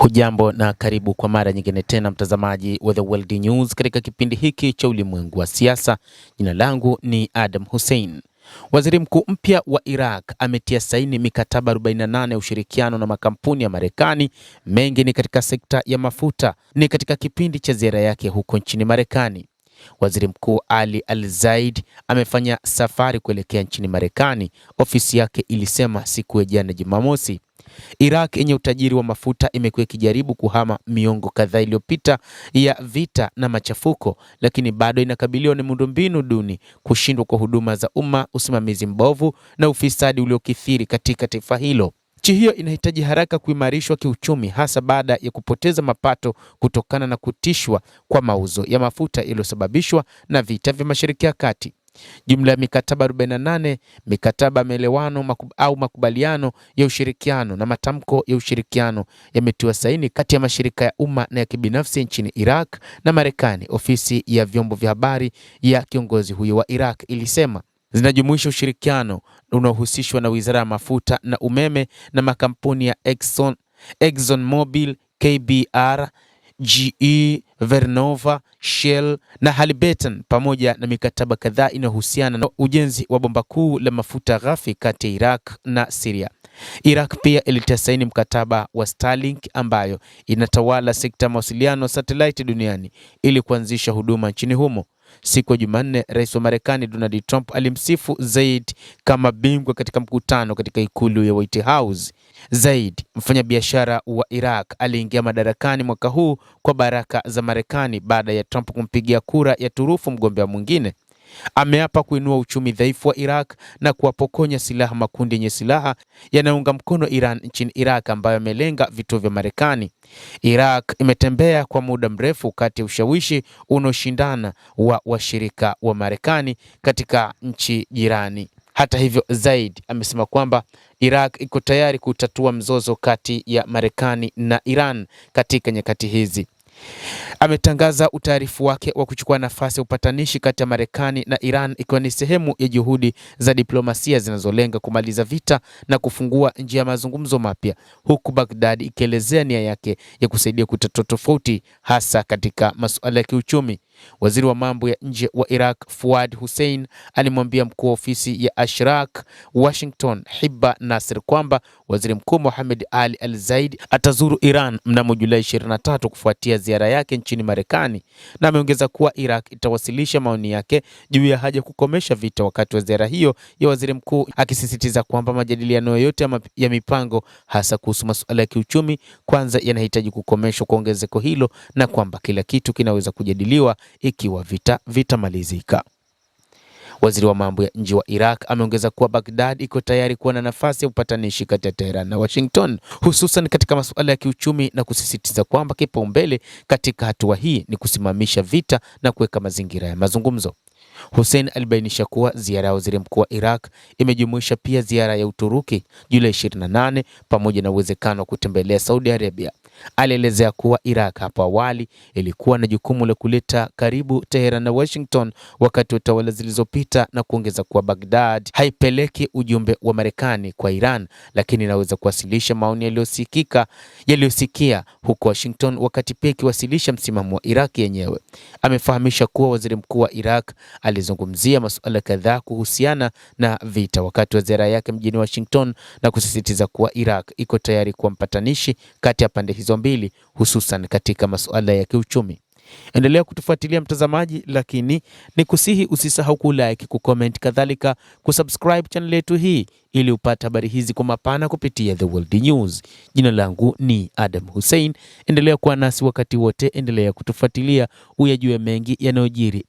Hujambo na karibu kwa mara nyingine tena mtazamaji wa The World News katika kipindi hiki cha ulimwengu wa siasa. Jina langu ni Adam Hussein. Waziri mkuu mpya wa Iraq ametia saini mikataba 48 ya ushirikiano na makampuni ya Marekani, mengi ni katika sekta ya mafuta. Ni katika kipindi cha ziara yake huko nchini Marekani. Waziri Mkuu Ali Al-Zaid amefanya safari kuelekea nchini Marekani, ofisi yake ilisema siku ya jana Jumamosi. Iraq yenye utajiri wa mafuta imekuwa ikijaribu kuhama miongo kadhaa iliyopita ya vita na machafuko, lakini bado inakabiliwa na miundombinu duni, kushindwa kwa huduma za umma, usimamizi mbovu na ufisadi uliokithiri katika taifa hilo. Nchi hiyo inahitaji haraka kuimarishwa kiuchumi, hasa baada ya kupoteza mapato kutokana na kutishwa kwa mauzo ya mafuta yaliyosababishwa na vita vya Mashariki ya Kati. Jumla ya mikataba 48, mikataba maelewano au makubaliano ya ushirikiano na matamko ya ushirikiano yametiwa saini kati ya mashirika ya umma na ya kibinafsi nchini Iraq na Marekani, ofisi ya vyombo vya habari ya kiongozi huyo wa Iraq ilisema. Zinajumuisha ushirikiano unaohusishwa na Wizara ya Mafuta na Umeme na makampuni ya Exxon Mobil, KBR, GE, Vernova, Shell na Halliburton, pamoja na mikataba kadhaa inayohusiana na ujenzi wa bomba kuu la mafuta ghafi kati ya Iraq na Syria. Iraq pia ilitia saini mkataba wa Starlink ambayo inatawala sekta ya mawasiliano satellite duniani ili kuanzisha huduma nchini humo. Siku ya Jumanne, Rais wa Marekani Donald Trump alimsifu Zaid kama bingwa katika mkutano katika ikulu ya White House. Zaid, mfanyabiashara wa Iraq, aliingia madarakani mwaka huu kwa baraka za Marekani baada ya Trump kumpigia kura ya turufu mgombea mwingine. Ameapa kuinua uchumi dhaifu wa Iraq na kuwapokonya silaha makundi yenye silaha yanayounga mkono Iran nchini Iraq, ambayo yamelenga vituo vya Marekani. Iraq imetembea kwa muda mrefu kati ya ushawishi unaoshindana wa washirika wa Marekani katika nchi jirani. Hata hivyo, Zaid amesema kwamba Iraq iko tayari kutatua mzozo kati ya Marekani na Iran katika nyakati hizi. Ametangaza utaarifu wake wa kuchukua nafasi ya upatanishi kati ya Marekani na Iran, ikiwa ni sehemu ya juhudi za diplomasia zinazolenga kumaliza vita na kufungua njia ya mazungumzo mapya, huku Baghdad ikielezea nia yake ya kusaidia kutatua tofauti, hasa katika masuala ya kiuchumi. Waziri wa mambo ya nje wa Iraq Fuad Hussein alimwambia mkuu wa ofisi ya Ashraq Washington Hibba Nasir kwamba Waziri Mkuu Mohamed Ali Al-Zaid atazuru Iran mnamo Julai 23 kufuatia ziara yake nchini Marekani, na ameongeza kuwa Iraq itawasilisha maoni yake juu ya haja kukomesha vita wakati wa ziara hiyo ya waziri mkuu, akisisitiza kwamba majadiliano yote ya mipango, hasa kuhusu masuala ya kiuchumi, kwanza yanahitaji kukomeshwa kwa ongezeko hilo na kwamba kila kitu kinaweza kujadiliwa ikiwa vita vitamalizika. Waziri wa mambo ya nje wa Iraq ameongeza kuwa Baghdad iko tayari kuwa na nafasi ya upatanishi kati ya Tehran na Washington, hususan katika masuala ya kiuchumi, na kusisitiza kwamba kipaumbele katika hatua hii ni kusimamisha vita na kuweka mazingira ya mazungumzo. Hussein alibainisha kuwa ziara ya waziri mkuu wa Iraq imejumuisha pia ziara ya Uturuki Julai 28 pamoja na uwezekano wa kutembelea Saudi Arabia. Alielezea kuwa Iraq hapo awali ilikuwa na jukumu la kuleta karibu Tehran na Washington wakati wa tawala zilizopita, na kuongeza kuwa Baghdad haipeleki ujumbe wa Marekani kwa Iran, lakini inaweza kuwasilisha maoni yaliyosikia huko Washington, wakati pia ikiwasilisha msimamo wa Iraq yenyewe. Amefahamisha kuwa waziri mkuu wa Iraq alizungumzia masuala kadhaa kuhusiana na vita wakati wa ziara yake mjini Washington, na kusisitiza kuwa Iraq iko tayari kuwa mpatanishi kati ya pande hizo mbili, hususan katika masuala ya kiuchumi. Endelea kutufuatilia mtazamaji, lakini ni kusihi usisahau kulike, kucomment, kadhalika kusubscribe channel yetu hii ili upate habari hizi kwa mapana kupitia The World News. Jina langu ni Adam Hussein. Endelea kuwa nasi wakati wote, endelea kutufuatilia uyajue mengi yanayojiri.